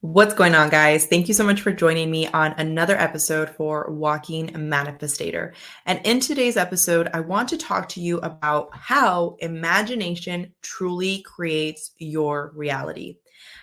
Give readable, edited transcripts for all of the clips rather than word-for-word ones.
What's going on, guys? Thank you so much for joining me on another episode for Walking Manifestator. And in today's episode, I want to talk to you about how imagination truly creates your reality.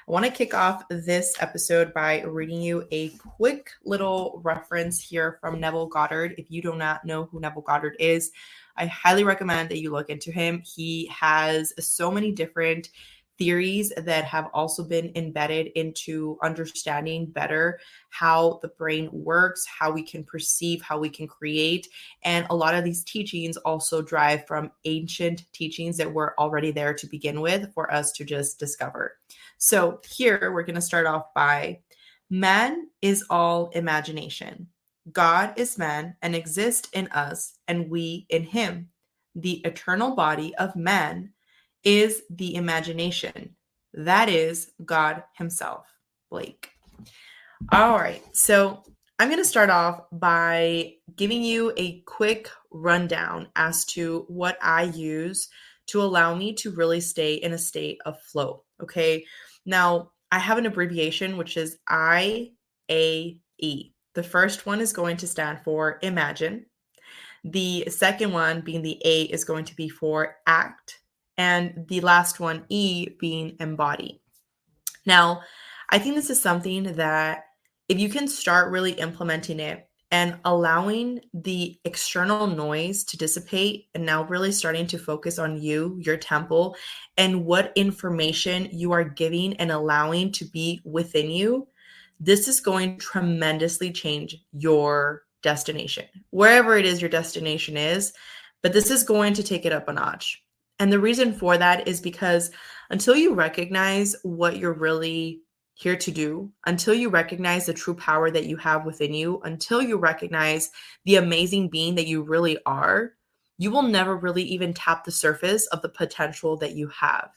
I want to kick off this episode by reading you a quick little reference here from Neville Goddard. If you do not know who Neville Goddard is, I highly recommend that you look into him. He has so many different theories that have also been embedded into understanding better how the brain works, how we can perceive, how we can create. And a lot of these teachings also drive from ancient teachings that were already there to begin with for us to just discover. So here we're going to start off by man is all imagination. God is man and exists in us, and we in him. The eternal body of man is the imagination. That is God himself. Blake. All right. So I'm going to start off by giving you a quick rundown as to what I use to allow me to really stay in a state of flow. Okay. Now, I have an abbreviation, which is IAE. The first one is going to stand for imagine. The second one, being the A, is going to be for act. And the last one, E, being embody. Now, I think this is something that if you can start really implementing it and allowing the external noise to dissipate and now really starting to focus on you, your temple, and what information you are giving and allowing to be within you, this is going to tremendously change your destination, wherever it is your destination is. But this is going to take it up a notch. And the reason for that is because until you recognize what you're really here to do, until you recognize the true power that you have within you, until you recognize the amazing being that you really are, you will never really even tap the surface of the potential that you have.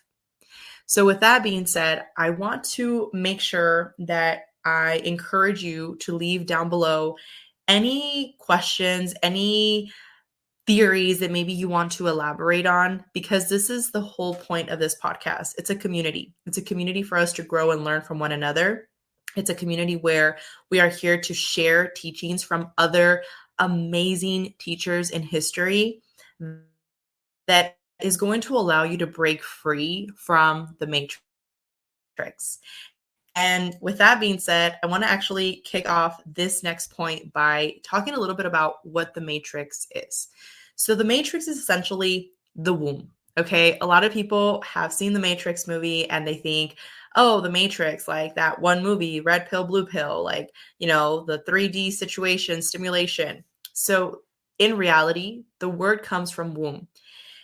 So with that being said, I want to make sure that I encourage you to leave down below any questions, any theories that maybe you want to elaborate on, because this is the whole point of this podcast. It's a community. It's a community for us to grow and learn from one another. It's a community where we are here to share teachings from other amazing teachers in history that is going to allow you to break free from the matrix. And with that being said, I want to actually kick off this next point by talking a little bit about what the matrix is. So the matrix is essentially the womb. Okay. A lot of people have seen the Matrix movie and they think, oh, the Matrix, like that one movie, red pill, blue pill, like, the 3D situation, stimulation. So in reality, the word comes from womb.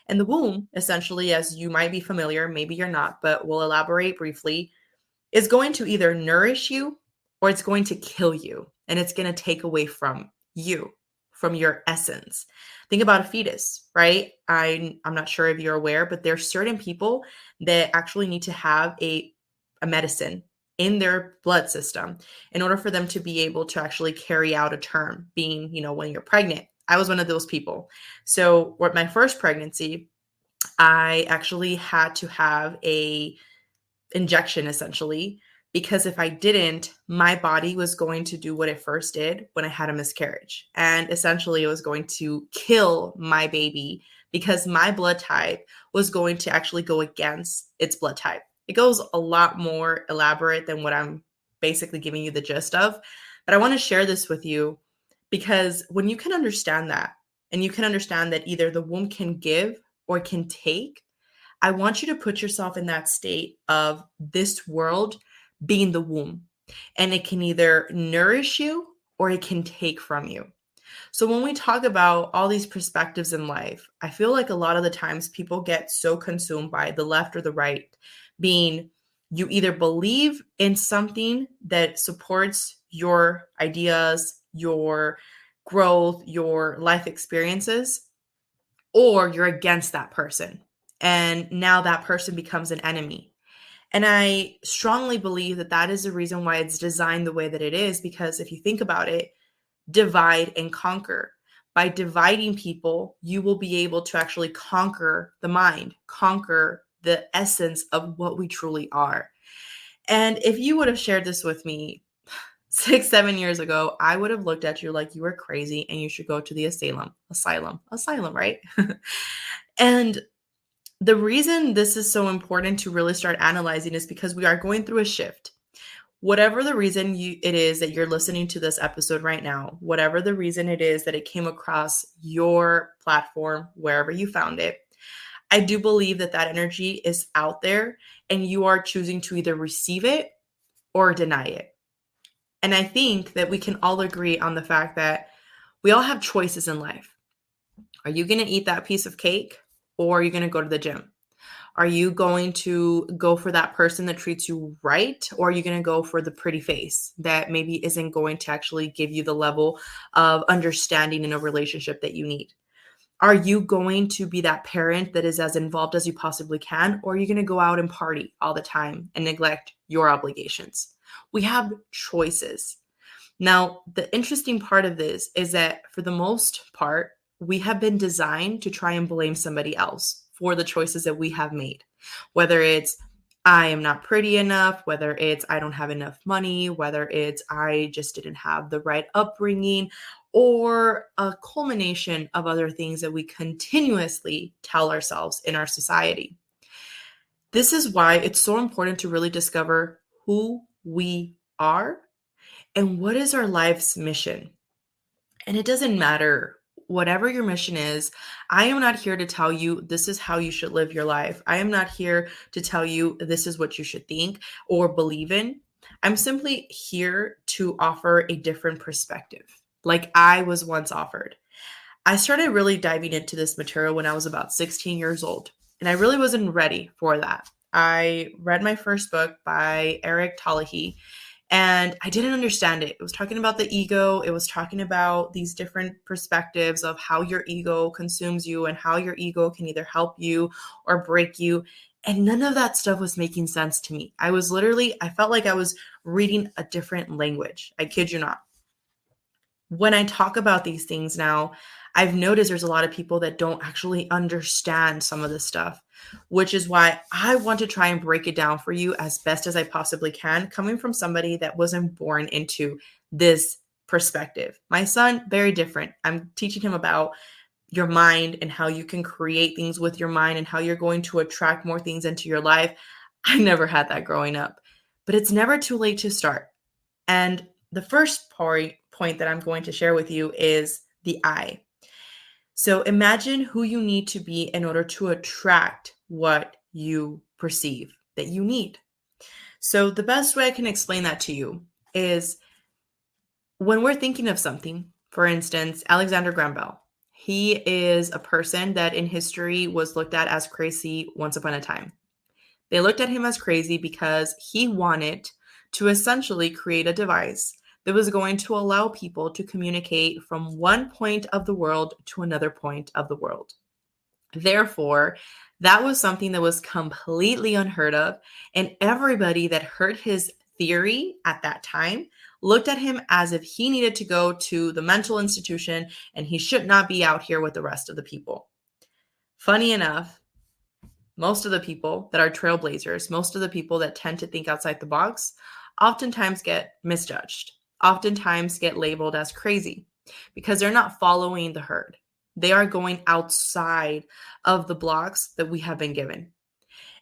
And the womb, essentially, as you might be familiar, maybe you're not, but we'll elaborate briefly, is going to either nourish you or it's going to kill you. And it's going to take away from you, from your essence. Think about a fetus, right? I'm not sure if you're aware, but there's certain people that actually need to have a medicine in their blood system in order for them to be able to actually carry out a term, being, when you're pregnant. I was one of those people. So with my first pregnancy, I actually had to have a injection essentially, because if I didn't, my body was going to do what it first did when I had a miscarriage. And essentially it was going to kill my baby because my blood type was going to actually go against its blood type. It goes a lot more elaborate than what I'm basically giving you the gist of. But I want to share this with you because when you can understand that, and you can understand that either the womb can give or can take, I want you to put yourself in that state of this world being the womb, and it can either nourish you or it can take from you. So when we talk about all these perspectives in life, I feel like a lot of the times people get so consumed by the left or the right, being you either believe in something that supports your ideas, your growth, your life experiences, or you're against that person. And now that person becomes an enemy. And I strongly believe that that is the reason why it's designed the way that it is, because if you think about it, divide and conquer. By dividing people, you will be able to actually conquer the mind, conquer the essence of what we truly are. And if you would have shared this with me 6, 7 years ago, I would have looked at you like you were crazy and you should go to the asylum, right? And the reason this is so important to really start analyzing is because we are going through a shift. Whatever the reason it is that you're listening to this episode right now, whatever the reason it is that it came across your platform, wherever you found it, I do believe that that energy is out there and you are choosing to either receive it or deny it. And I think that we can all agree on the fact that we all have choices in life. Are you going to eat that piece of cake or are you going to go to the gym? Are you going to go for that person that treats you right? Or are you going to go for the pretty face that maybe isn't going to actually give you the level of understanding in a relationship that you need? Are you going to be that parent that is as involved as you possibly can? Or are you going to go out and party all the time and neglect your obligations? We have choices. Now, the interesting part of this is that for the most part, we have been designed to try and blame somebody else for the choices that we have made. Whether it's I am not pretty enough, whether it's I don't have enough money, whether it's I just didn't have the right upbringing, or a culmination of other things that we continuously tell ourselves in our society. This is why it's so important to really discover who we are and what is our life's mission. And it doesn't matter whatever your mission is. I am not here to tell you this is how you should live your life. I am not here to tell you this is what you should think or believe in. I'm simply here to offer a different perspective, like I was once offered. I started really diving into this material when I was about 16 years old, and I really wasn't ready for that. I read my first book by Eric Tallahee, and I didn't understand it. It was talking about the ego. It was talking about these different perspectives of how your ego consumes you and how your ego can either help you or break you. And none of that stuff was making sense to me. I felt like I was reading a different language. I kid you not. When I talk about these things now, I've noticed there's a lot of people that don't actually understand some of this stuff, which is why I want to try and break it down for you as best as I possibly can, coming from somebody that wasn't born into this perspective. My son, very different. I'm teaching him about your mind and how you can create things with your mind and how you're going to attract more things into your life. I never had that growing up, but it's never too late to start. And the first point that I'm going to share with you is the I. So imagine who you need to be in order to attract what you perceive that you need. So the best way I can explain that to you is when we're thinking of something, for instance, Alexander Graham Bell. He is a person that in history was looked at as crazy once upon a time. They looked at him as crazy because he wanted to essentially create a device that was going to allow people to communicate from one point of the world to another point of the world. Therefore, that was something that was completely unheard of, and everybody that heard his theory at that time looked at him as if he needed to go to the mental institution and he should not be out here with the rest of the people. Funny enough, most of the people that are trailblazers, most of the people that tend to think outside the box, oftentimes get misjudged, oftentimes get labeled as crazy because they're not following the herd. They are going outside of the blocks that we have been given.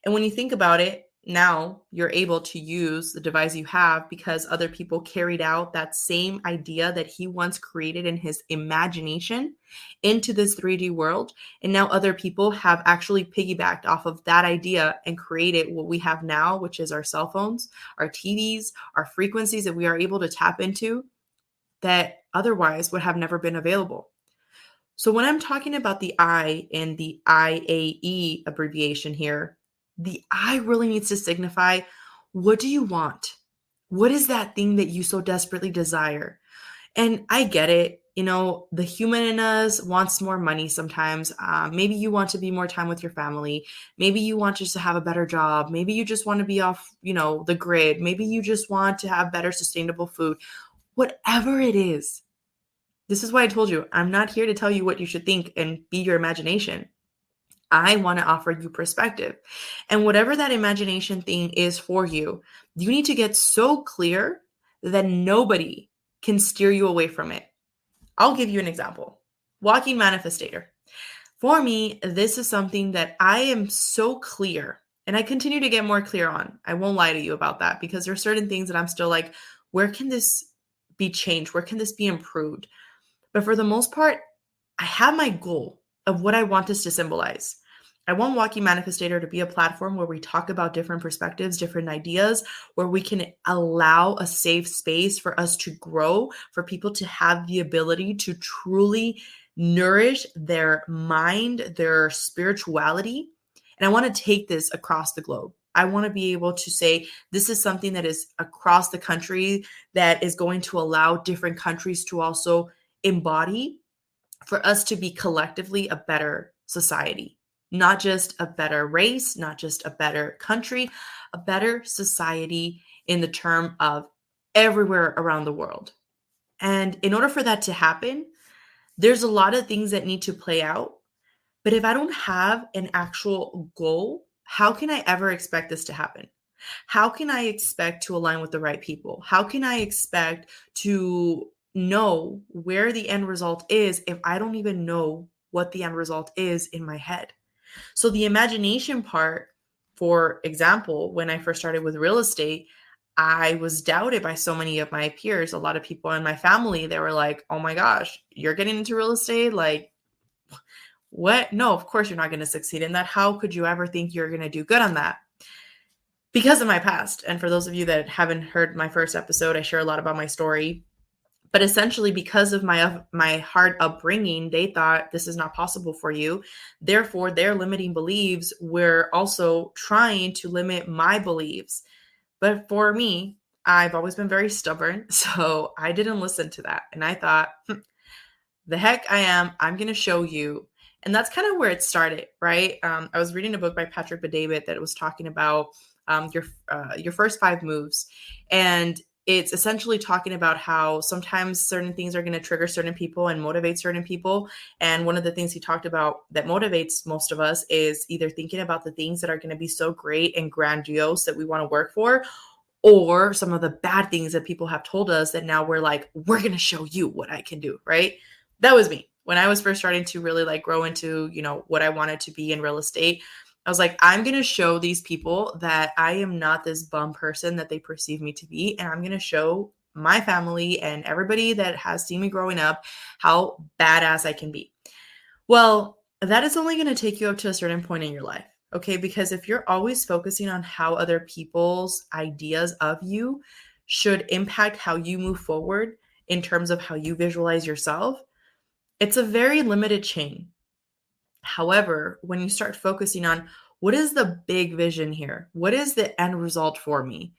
And when you think about it, now you're able to use the device you have because other people carried out that same idea that he once created in his imagination into this 3D world. And now other people have actually piggybacked off of that idea and created what we have now, which is our cell phones, our TVs, our frequencies that we are able to tap into that otherwise would have never been available. So when I'm talking about the I in the IAE abbreviation here, the I really needs to signify, what do you want? What is that thing that you so desperately desire? And I get it. The human in us wants more money sometimes. Maybe you want to be more time with your family. Maybe you want just to have a better job. Maybe you just want to be off, the grid. Maybe you just want to have better sustainable food. Whatever it is. This is why I told you, I'm not here to tell you what you should think and be your imagination. I want to offer you perspective. And whatever that imagination thing is for you, you need to get so clear that nobody can steer you away from it. I'll give you an example. Walking Manifestator. For me, this is something that I am so clear and I continue to get more clear on. I won't lie to you about that because there are certain things that I'm still like, where can this be changed? Where can this be improved? But for the most part, I have my goal of what I want this to symbolize. I want Walking Manifestator to be a platform where we talk about different perspectives, different ideas, where we can allow a safe space for us to grow, for people to have the ability to truly nourish their mind, their spirituality. And I want to take this across the globe. I want to be able to say this is something that is across the country that is going to allow different countries to also embody for us to be collectively a better society, not just a better race, not just a better country, a better society in the term of everywhere around the world. And in order for that to happen, there's a lot of things that need to play out. But if I don't have an actual goal, how can I ever expect this to happen? How can I expect to align with the right people? How can I expect to know where the end result is if I don't even know what the end result is in my head? So, the imagination part, for example, when I first started with real estate, I was doubted by so many of my peers. A lot of people in my family, they were like, oh my gosh, you're getting into real estate? Like, what? No, of course you're not going to succeed in that. How could you ever think you're going to do good on that? Because of my past. And for those of you that haven't heard my first episode, I share a lot about my story. But essentially, because of my hard upbringing, they thought this is not possible for you. Therefore, their limiting beliefs were also trying to limit my beliefs. But for me, I've always been very stubborn, so I didn't listen to that. And I thought, the heck I am, I'm going to show you. And that's kind of where it started, right? I was reading a book by Patrick Bet-David that was talking about your first 5 moves, and it's essentially talking about how sometimes certain things are going to trigger certain people and motivate certain people. And one of the things he talked about that motivates most of us is either thinking about the things that are going to be so great and grandiose that we want to work for, or some of the bad things that people have told us that now we're like, we're going to show you what I can do, right? That was me. When I was first starting to really like grow into, what I wanted to be in real estate, I was like, I'm going to show these people that I am not this bum person that they perceive me to be. And I'm going to show my family and everybody that has seen me growing up how badass I can be. Well, that is only going to take you up to a certain point in your life. Okay. Because if you're always focusing on how other people's ideas of you should impact how you move forward in terms of how you visualize yourself, it's a very limited chain. However, when you start focusing on what is the big vision here? What is the end result for me?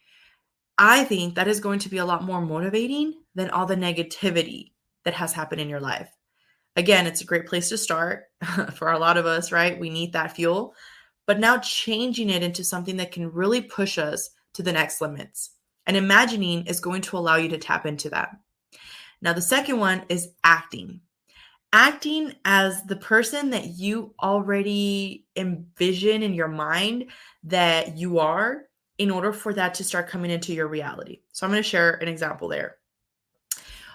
I think that is going to be a lot more motivating than all the negativity that has happened in your life. Again, it's a great place to start for a lot of us, right? We need that fuel. But now changing it into something that can really push us to the next limits. And imagining is going to allow you to tap into that. Now, the second one is acting. Acting as the person that you already envision in your mind that you are in order for that to start coming into your reality. So I'm going to share an example there.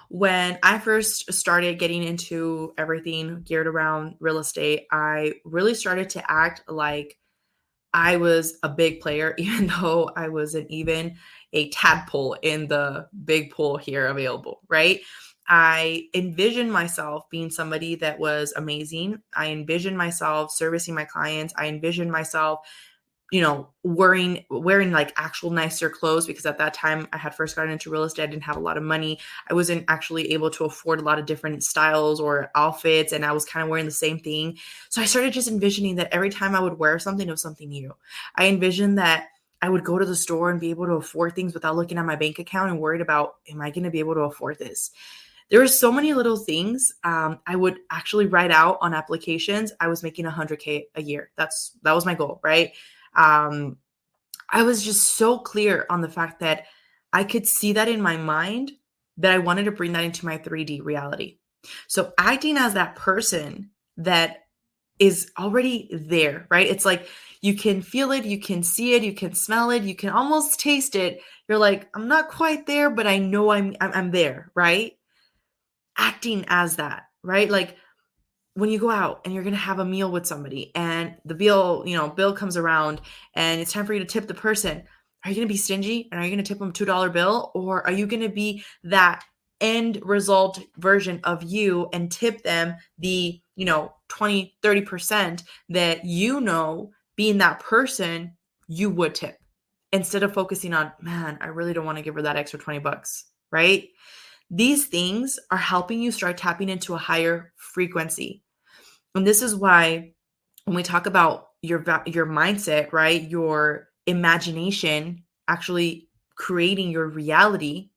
When I first started getting into everything geared around real estate, I really started to act like I was a big player, even though I wasn't even a tadpole in the big pool here available, right? I envisioned myself being somebody that was amazing. I envisioned myself servicing my clients. I envisioned myself, wearing like actual nicer clothes, because at that time I had first gotten into real estate. I didn't have a lot of money. I wasn't actually able to afford a lot of different styles or outfits, and I was kind of wearing the same thing. So I started just envisioning that every time I would wear something, it was something new. I envisioned that I would go to the store and be able to afford things without looking at my bank account and worried about, am I going to be able to afford this? There were so many little things. I would actually write out on applications. I was making $100K a year. That was my goal, right? I was just so clear on the fact that I could see that in my mind, that I wanted to bring that into my 3D reality. So acting as that person that is already there, right? It's like you can feel it, you can see it, you can smell it, you can almost taste it. You're like, I'm not quite there, but I know I'm there, right? Acting as that, right? Like when you go out and you're going to have a meal with somebody and the bill comes around and it's time for you to tip the person. Are you going to be stingy and are you going to tip them a $2 bill, or are you going to be that end result version of you and tip them the, 20, 30% that being that person you would tip, instead of focusing on, man, I really don't want to give her that extra 20 bucks, right? These things are helping you start tapping into a higher frequency. And this is why when we talk about your mindset, right? Your imagination actually creating your reality,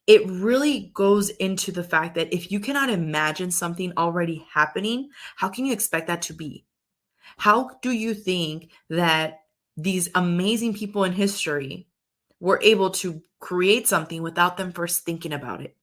it really goes into the fact that if you cannot imagine something already happening, how can you expect that to be? How do you think that these amazing people in history were able to create something without them first thinking about it?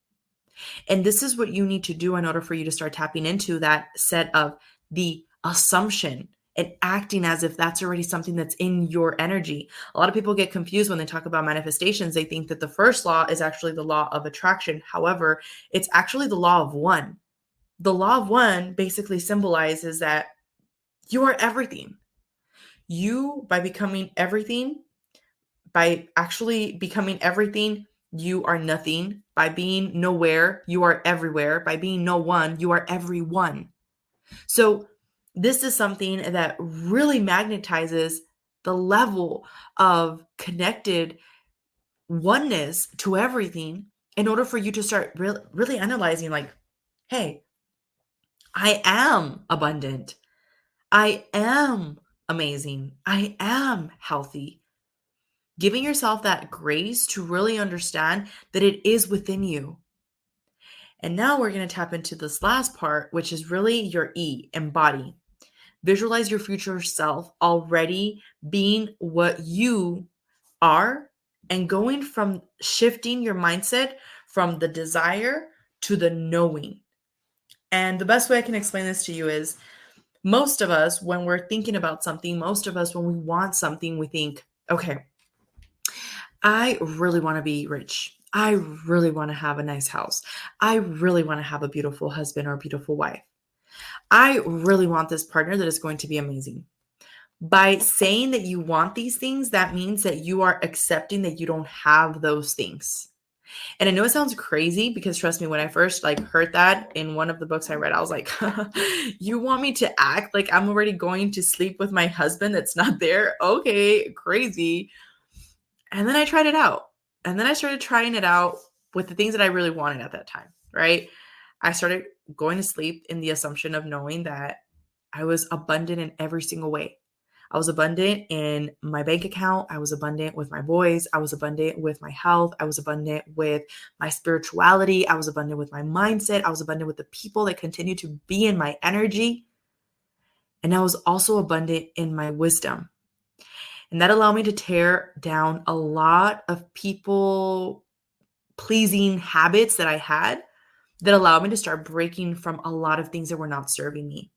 And this is what you need to do in order for you to start tapping into that set of the assumption and acting as if that's already something that's in your energy. A lot of people get confused when they talk about manifestations. They think that the first law is actually the law of attraction. However, it's actually the law of one. The law of one basically symbolizes that you are everything. You, by actually becoming everything, you are nothing. By being nowhere, you are everywhere. By being no one, you are everyone. So, this is something that really magnetizes the level of connected oneness to everything in order for you to start really analyzing, like, hey, I am abundant. I am amazing. I am healthy. Giving yourself that grace to really understand that it is within you. And now we're going to tap into this last part, which is really your E, embody. Visualize your future self already being what you are, and going from shifting your mindset from the desire to the knowing. And the best way I can explain this to you is, most of us, when we're thinking about something, most of us, when we want something, we think, okay, I really want to be rich. I really want to have a nice house. I really want to have a beautiful husband or a beautiful wife. I really want this partner that is going to be amazing. By saying that you want these things, that means that you are accepting that you don't have those things. And I know it sounds crazy, because trust me, when I first heard that in one of the books I read, I was like, you want me to act like I'm already going to sleep with my husband that's not there? Okay, crazy. And then I tried it out. And then I started trying it out with the things that I really wanted at that time, right? I started going to sleep in the assumption of knowing that I was abundant in every single way. I was abundant in my bank account. I was abundant with my boys. I was abundant with my health. I was abundant with my spirituality. I was abundant with my mindset. I was abundant with the people that continue to be in my energy. And I was also abundant in my wisdom. And that allowed me to tear down a lot of people pleasing habits that I had, that allowed me to start breaking from a lot of things that were not serving me.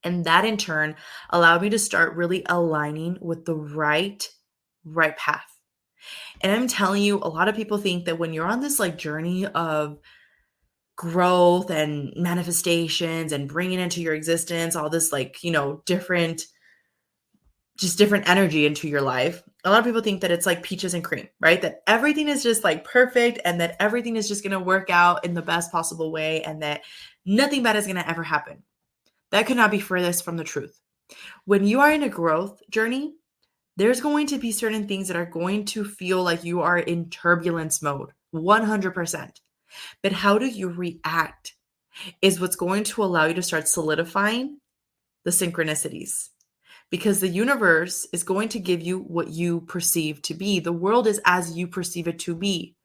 And that in turn allowed me to start really aligning with the right path. And I'm telling you, a lot of people think that when you're on this journey of growth and manifestations and bringing into your existence all this different energy into your life, a lot of people think that it's like peaches and cream, right? That everything is just perfect, and that everything is just going to work out in the best possible way, and that nothing bad is going to ever happen. That could not be furthest from the truth. When you are in a growth journey, there's going to be certain things that are going to feel like you are in turbulence mode, 100%. But how do you react is what's going to allow you to start solidifying the synchronicities. Because the universe is going to give you what you perceive to be. The world is as you perceive it to be.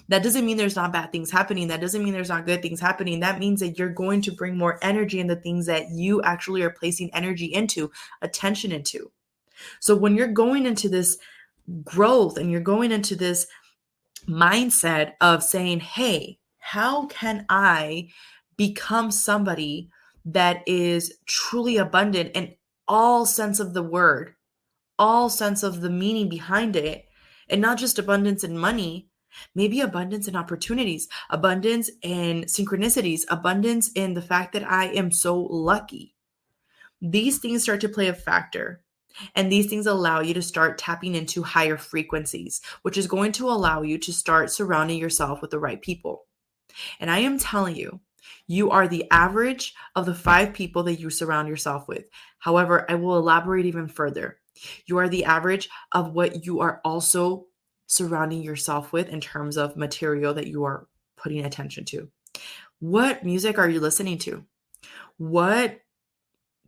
That doesn't mean there's not bad things happening. That doesn't mean there's not good things happening. That means that you're going to bring more energy in the things that you actually are placing energy into, attention into. So when you're going into this growth and you're going into this mindset of saying, hey, how can I become somebody that is truly abundant in all sense of the word, all sense of the meaning behind it, and not just abundance in money, maybe abundance in opportunities, abundance in synchronicities, abundance in the fact that I am so lucky. These things start to play a factor. And these things allow you to start tapping into higher frequencies, which is going to allow you to start surrounding yourself with the right people. And I am telling you, you are the average of the 5 people that you surround yourself with. However, I will elaborate even further. You are the average of what you are also surrounding yourself with in terms of material that you are putting attention to. What music are you listening to? What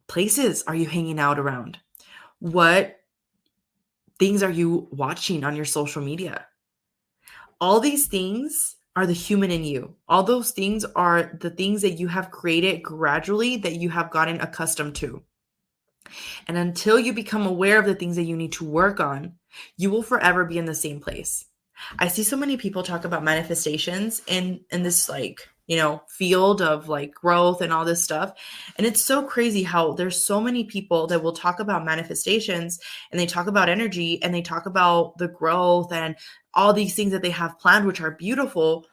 places are you hanging out around? What things are you watching on your social media? All these things are the human in you. All those things are the things that you have created gradually that you have gotten accustomed to. And until you become aware of the things that you need to work on, you will forever be in the same place. I see so many people talk about manifestations in this field of like growth and all this stuff. And it's so crazy how there's so many people that will talk about manifestations and they talk about energy and they talk about the growth and all these things that they have planned, which are beautiful,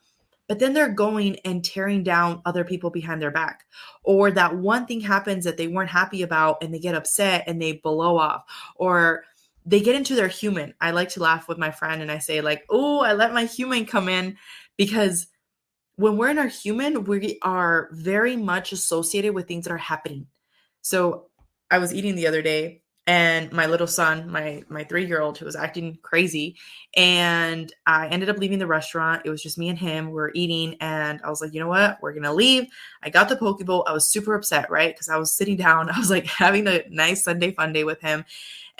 but then they're going and tearing down other people behind their back. Or that one thing happens that they weren't happy about and they get upset and they blow off. Or they get into their human. I like to laugh with my friend and I say, like, oh, I let my human come in, because when we're in our human, we are very much associated with things that are happening. So I was eating the other day and my little son, my 3-year-old, who was acting crazy, and I ended up leaving the restaurant. It was just me and him. We were eating and I was like, you know what? We're going to leave. I got the poke bowl. I was super upset, right? Because I was sitting down. I was like having a nice Sunday fun day with him.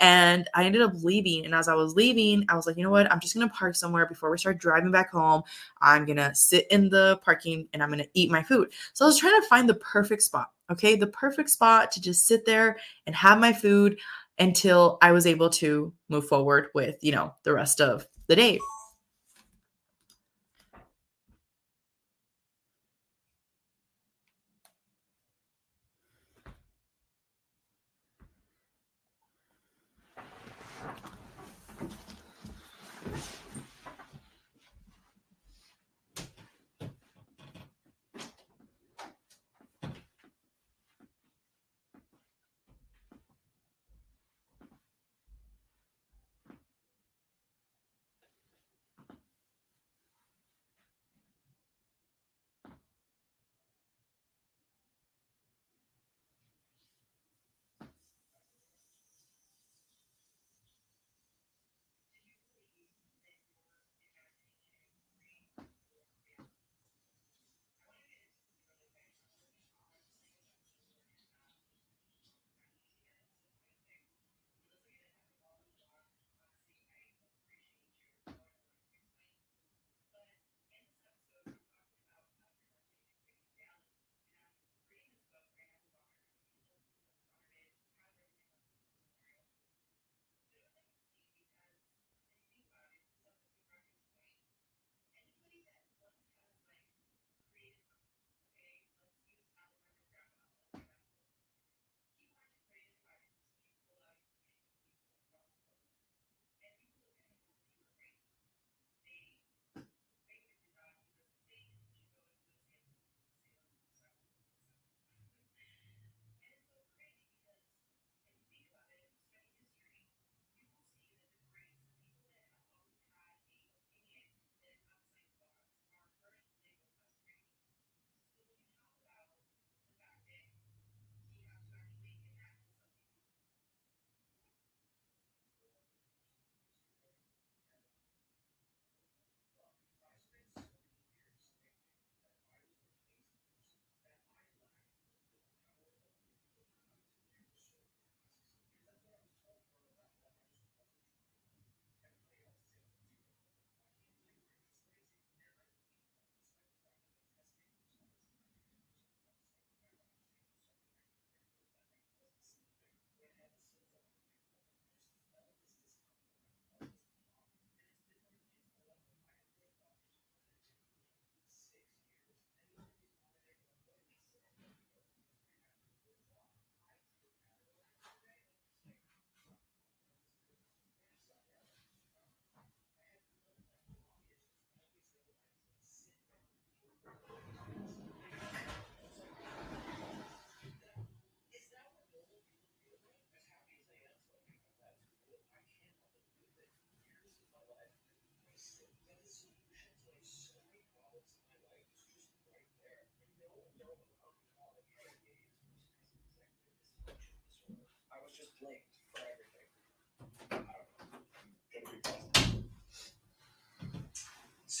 And I ended up leaving. And as I was leaving, I was like, you know what? I'm just going to park somewhere before we start driving back home. I'm going to sit in the parking and I'm going to eat my food. So I was trying to find the perfect spot. Okay. The perfect spot to just sit there and have my food until I was able to move forward with, the rest of the day.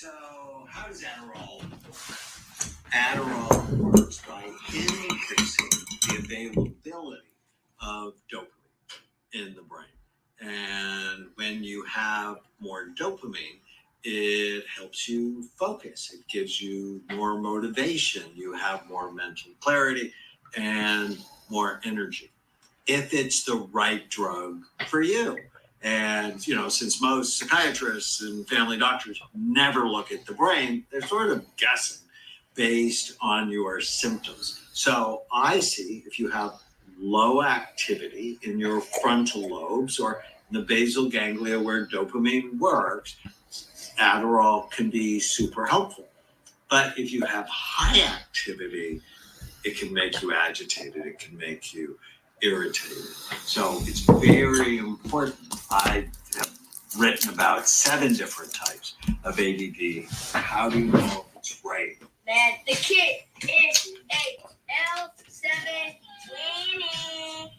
So, how does Adderall work? Adderall works by increasing the availability of dopamine in the brain. And when you have more dopamine, it helps you focus. It gives you more motivation. You have more mental clarity and more energy if it's the right drug for you. And, since most psychiatrists and family doctors never look at the brain, they're sort of guessing based on your symptoms. So I see if you have low activity in your frontal lobes or in the basal ganglia where dopamine works, Adderall can be super helpful. But if you have high activity, it can make you agitated. It can make you irritated. So it's very important. I have written about 7 different types of ADD. How do you know if it's right? Man, the kid is 8L7 winning.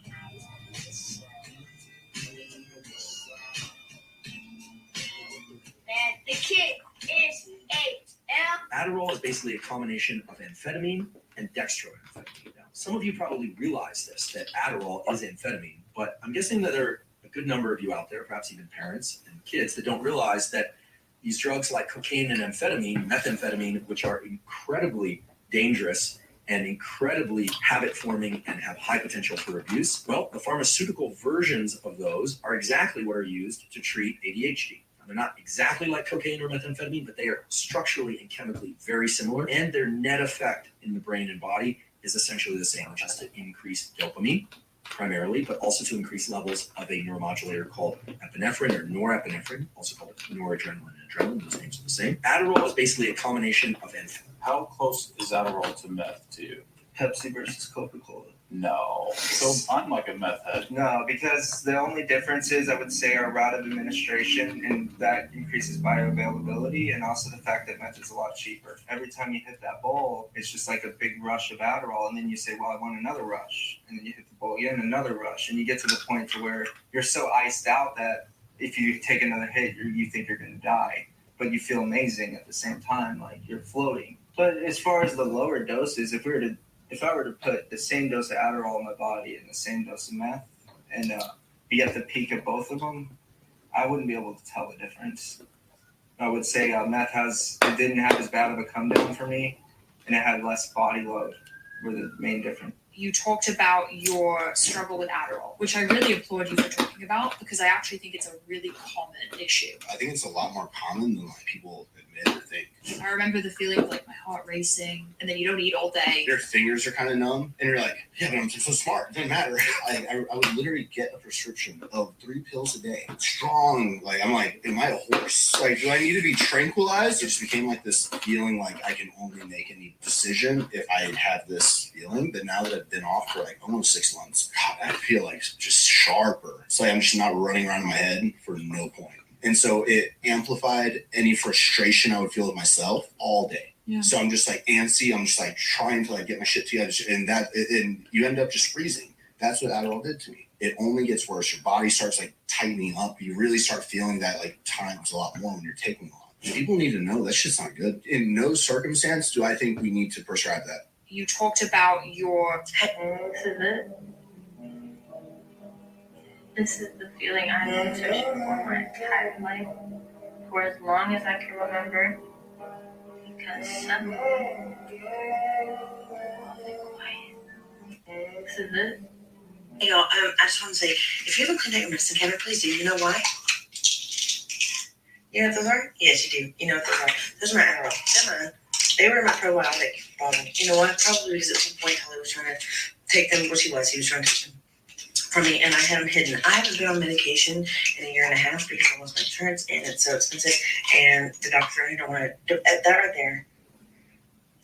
Man, the kid is 8L. Adderall is basically a combination of amphetamine and dextroamphetamine. Now, some of you probably realize this, that Adderall is amphetamine, but I'm guessing that there are a good number of you out there, perhaps even parents and kids, that don't realize that these drugs like cocaine and amphetamine, methamphetamine, which are incredibly dangerous and incredibly habit-forming and have high potential for abuse, well, the pharmaceutical versions of those are exactly what are used to treat ADHD. They're not exactly like cocaine or methamphetamine, but they are structurally and chemically very similar, and their net effect in the brain and body is essentially the same, which is to increase dopamine primarily, but also to increase levels of a neuromodulator called epinephrine or norepinephrine, also called noradrenaline and adrenaline. Those names are the same. Adderall is basically a combination of amphetamine. How close is Adderall to meth to you? Pepsi versus Coca-Cola. No. So I'm like a meth head. No, because the only differences I would say are route of administration, and that increases bioavailability, and also the fact that meth is a lot cheaper. Every time you hit that bowl, it's just like a big rush of Adderall, and then you say, well, I want another rush. And then you hit the bowl again, another rush. And you get to the point to where you're so iced out that if you take another hit, you think you're going to die. But you feel amazing at the same time, like you're floating. But as far as the lower doses, if I were to put the same dose of Adderall in my body and the same dose of meth and be at the peak of both of them, I wouldn't be able to tell the difference. I would say meth didn't have as bad of a come down for me, and it had less body load were the main difference. You talked about your struggle with Adderall, which I really applaud you for talking about, because I actually think it's a really common issue. I think it's a lot more common than like people admit or think. I remember the feeling of like my heart racing, and then you don't eat all day. Your fingers are kind of numb, and you're like, yeah, but I'm so smart. It doesn't matter. I would literally get a prescription of 3 pills a day. Strong. Like, I'm like, am I a horse? Like, do I need to be tranquilized? It just became like this feeling like I can only make any decision if I have this feeling. But now that I've been off for like almost 6 months, God, I feel like just sharper. It's like I'm just not running around in my head for no point. And so it amplified any frustration I would feel with myself all day. Yeah. So I'm just like antsy. I'm just like trying to like get my shit together. And you end up just freezing. That's what Adderall did to me. It only gets worse. Your body starts like tightening up. You really start feeling that like times a lot more when you're taking a lot. People need to know that shit's not good. In no circumstance do I think we need to prescribe that. You talked about your... This is the feeling I have searched for my entire life, for as long as I can remember, because suddenly, I'll be quiet. This is it. Hey, y'all, I just want to say, if you ever contact your medicine cabinet, please do. You know why? You know what those are? Yes, you do. You know what those are. Those are my Adderall. They're mine. They were in my probiotic bottle. You know what? Probably because at some point Holly was trying to take them. Well, he was trying to take them from me, and I had them hidden. I haven't been on medication in 1.5 years because I lost my insurance, and it's so expensive. And the doctor, I don't want to. That right there,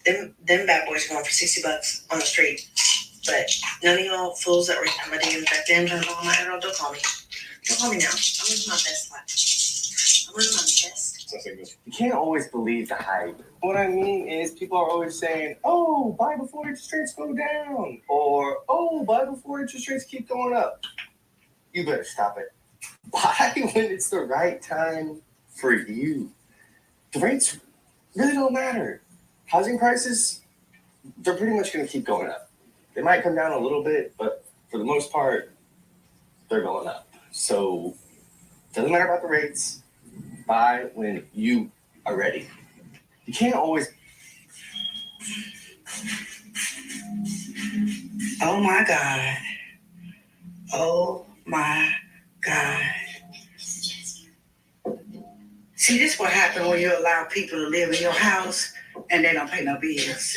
them bad boys are going for $60 on the street. But none of y'all fools that were in my DMs back then trying to call my Adderall, don't call me. Don't call me now. I'm living my best life. I'm living my best. You can't always believe the hype. What I mean is people are always saying, oh, buy before interest rates go down. Or, oh, buy before interest rates keep going up. You better stop it. Buy when it's the right time for you. The rates really don't matter. Housing prices, they're pretty much going to keep going up. They might come down a little bit, but for the most part, they're going up. So doesn't matter about the rates. Buy when you are ready. You can't always. Oh my God. Oh my God. See, this what happens when you allow people to live in your house and they don't pay no bills.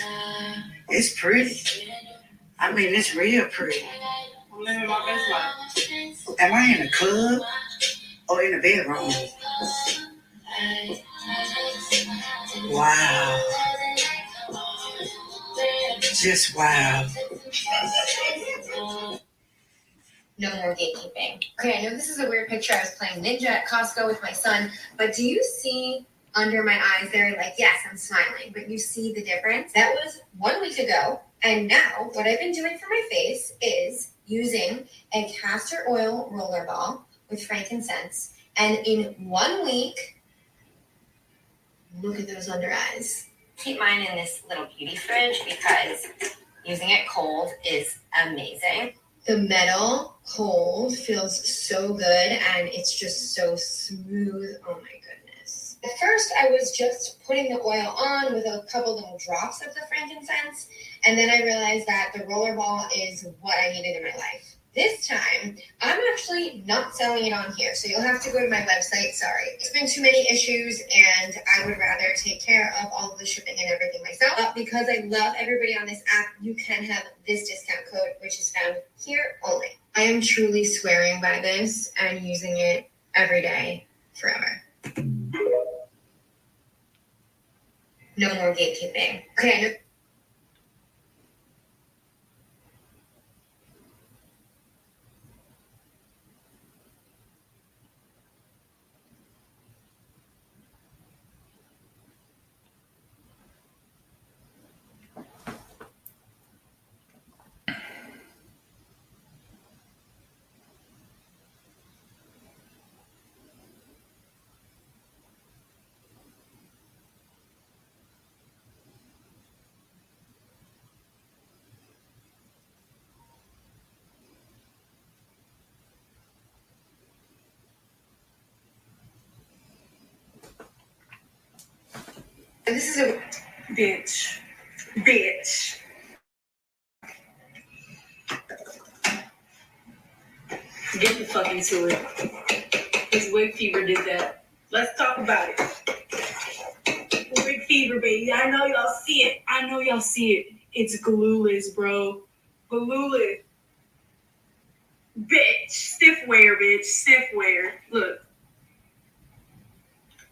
It's pretty. I mean, it's real pretty. I'm living my best life. Am I in a club or in a bedroom? Wow. Just wow. No more gatekeeping. Okay, I know this is a weird picture. I was playing Ninja at Costco with my son, but do you see under my eyes there? Like, yes, I'm smiling, but you see the difference? That was 1 week ago, and now what I've been doing for my face is using a castor oil roller ball with frankincense, and in 1 week, look at those under eyes. Keep mine in this little beauty fridge because using it cold is amazing. The metal cold feels so good and it's just so smooth. Oh my goodness. At first, I was just putting the oil on with a couple little drops of the frankincense, and then I realized that the rollerball is what I needed in my life. This time, I'm actually not selling it on here, so you'll have to go to my website. Sorry. It's been too many issues, and I would rather take care of all of the shipping and everything myself. But because I love everybody on this app, you can have this discount code, which is found here only. I am truly swearing by this and using it every day, forever. No more gatekeeping. Okay. This is a bitch. Get the fuck into it. Because Wig Fever did that. Let's talk about it. Wig Fever, baby. I know y'all see it. It's glueless, bro. Glueless. Bitch. Stiff wear, bitch. Stiff wear. Look.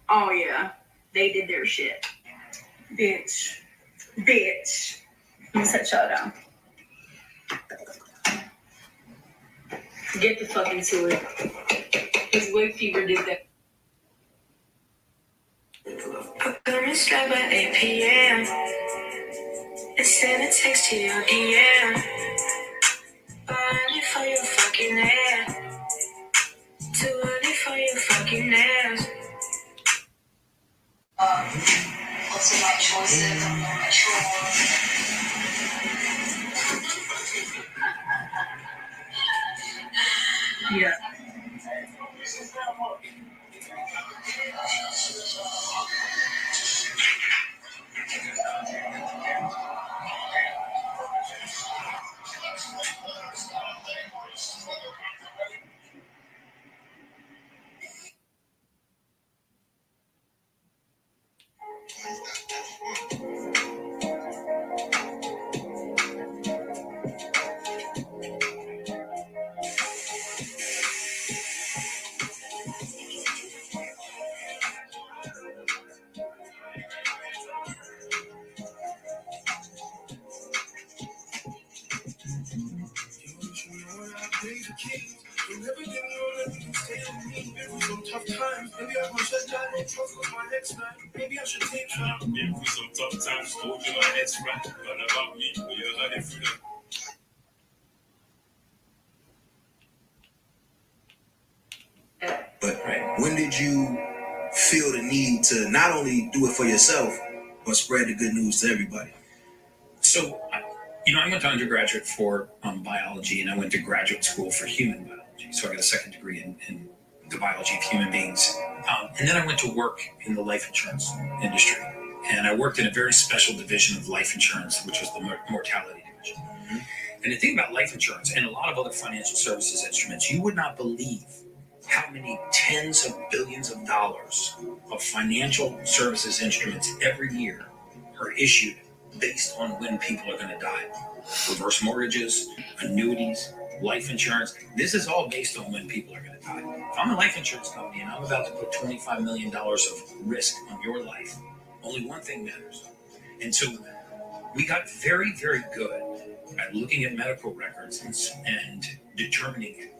Oh, yeah. They did their shit. Bitch. Let me set y'all down. Get the fuck into it. Because Wig Fever did that. I'm gonna stop at 8 p.m. and send a text to your DM. Money for your fucking ass. Too early for your fucking ass. Lots of like choices. I'm not sure. Yeah. Maybe I should take time. Been through some tough times, told you my ex right. But about me, we are hurting for them. But when did you feel the need to not only do it for yourself, but spread the good news to everybody. So, I went to undergraduate for biology, and I went to graduate school for human biology. So I got a second degree in the biology of human beings. And then I went to work in the life insurance industry. And I worked in a very special division of life insurance, which was the mortality division. Mm-hmm. And the thing about life insurance and a lot of other financial services instruments, you would not believe how many tens of billions of dollars of financial services instruments every year are issued based on when people are going to die. Reverse mortgages, annuities, life insurance. This is all based on when people are going to die. If I'm a life insurance company and I'm about to put $25 million of risk on your life, only one thing matters. And so we got very, very good at looking at medical records and determining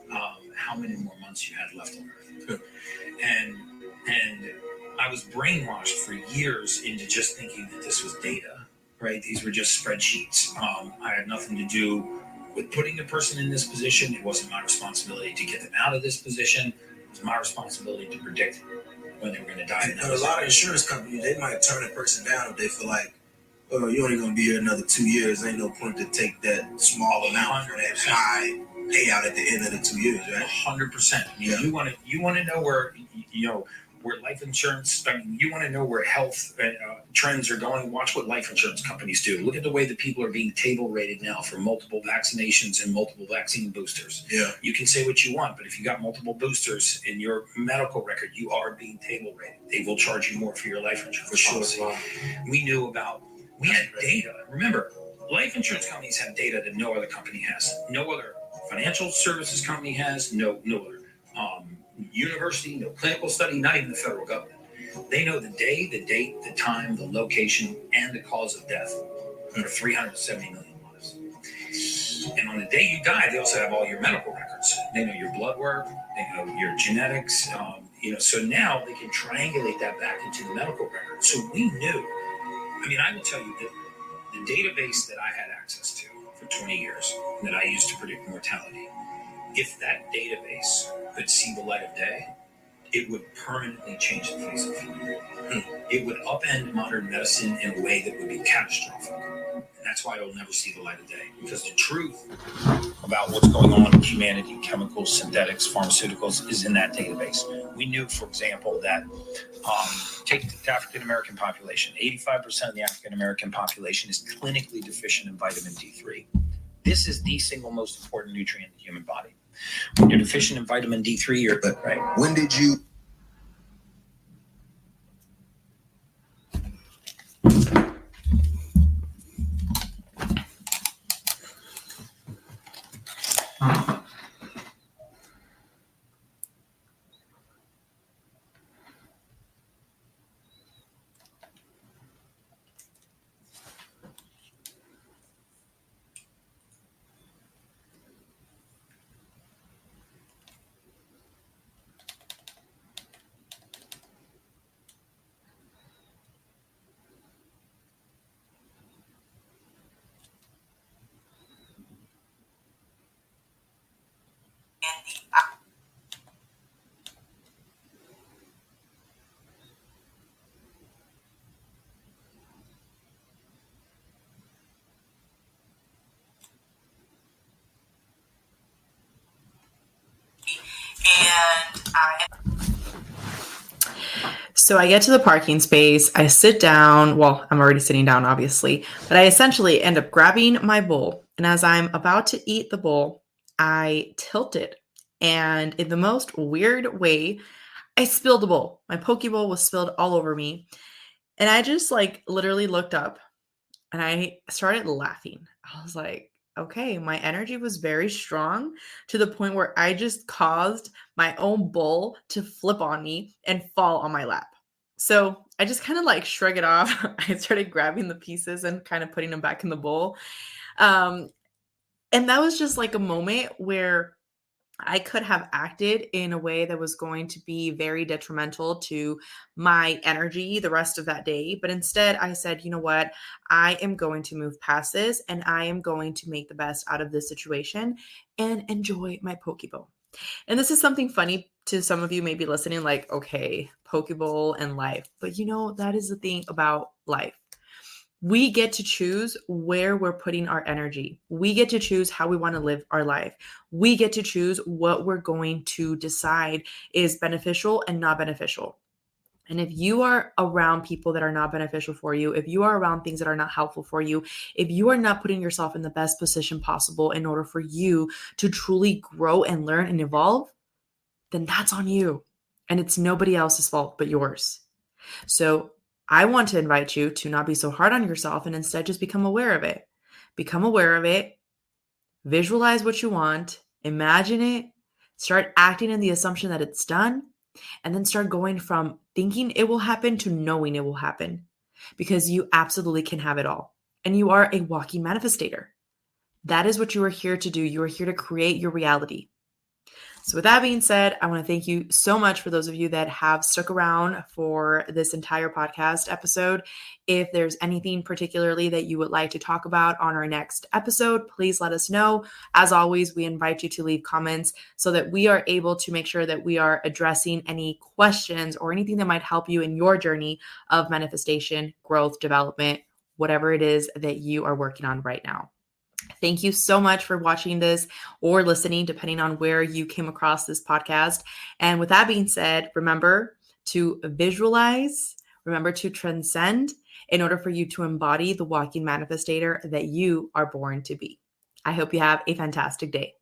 how many more months you had left on Earth. And I was brainwashed for years into just thinking that this was data, right? These were just spreadsheets. I had nothing to do with putting a person in this position. It wasn't my responsibility to get them out of this position. It was my responsibility to predict when they were going to die. And a lot of insurance companies, they might turn a person down if they feel like, oh, you're only going to be here another 2 years. Ain't no point to take that small amount for that high payout at the end of the 2 years, right? 100%. You want to know where where life insurance. You want to know where health trends are going. Watch what life insurance companies do. Look at the way that people are being table rated now for multiple vaccinations and multiple vaccine boosters. Yeah. You can say what you want, but if you got multiple boosters in your medical record, you are being table rated. They will charge you more for your life insurance policy. Wow. We had data. Remember, life insurance companies have data that no other company has. No other financial services company has. No other university, no clinical study, not even the federal government. They know the day, the date, the time, the location, and the cause of death for 370 million lives. And on the day you die, they also have all your medical records. They know your blood work. They know your genetics. So now they can triangulate that back into the medical record. So we knew. I will tell you that the database that I had access to for 20 years that I used to predict mortality, if that database could see the light of day, it would permanently change the face of humanity. It would upend modern medicine in a way that would be catastrophic. And that's why it'll never see the light of day. Because the truth about what's going on in humanity, chemicals, synthetics, pharmaceuticals, is in that database. We knew, for example, that take the African American population. 85% of the African American population is clinically deficient in vitamin D3. This is the single most important nutrient in the human body. When you're deficient in vitamin D3, you're right. When did you? So I get to the parking space, I sit down. Well, I'm already sitting down, obviously, but I essentially end up grabbing my bowl. And as I'm about to eat the bowl, I tilt it. And in the most weird way, I spilled the bowl. My poke bowl was spilled all over me. And I just literally looked up and I started laughing. I was like, okay, my energy was very strong to the point where I just caused my own bowl to flip on me and fall on my lap. So I just kind of shrug it off. I started grabbing the pieces and kind of putting them back in the bowl. And that was just a moment where I could have acted in a way that was going to be very detrimental to my energy the rest of that day. But instead, I said, you know what? I am going to move past this and I am going to make the best out of this situation and enjoy my poke bowl. And this is something funny to some of you maybe listening, okay, poke bowl and life. But that is the thing about life. We get to choose where we're putting our energy. We get to choose how we want to live our life. We get to choose what we're going to decide is beneficial and not beneficial. And if you are around people that are not beneficial for you, if you are around things that are not helpful for you, if you are not putting yourself in the best position possible in order for you to truly grow and learn and evolve, then that's on you. And it's nobody else's fault but yours. So I want to invite you to not be so hard on yourself and instead just become aware of it. Become aware of it, visualize what you want, imagine it, start acting in the assumption that it's done, and then start going from thinking it will happen to knowing it will happen, because you absolutely can have it all. And you are a walking manifestator. That is what you are here to do. You are here to create your reality. So with that being said, I want to thank you so much for those of you that have stuck around for this entire podcast episode. If there's anything particularly that you would like to talk about on our next episode, please let us know. As always, we invite you to leave comments so that we are able to make sure that we are addressing any questions or anything that might help you in your journey of manifestation, growth, development, whatever it is that you are working on right now. Thank you so much for watching this or listening, depending on where you came across this podcast. And with that being said, remember to visualize, remember to transcend in order for you to embody the walking manifestator that you are born to be. I hope you have a fantastic day.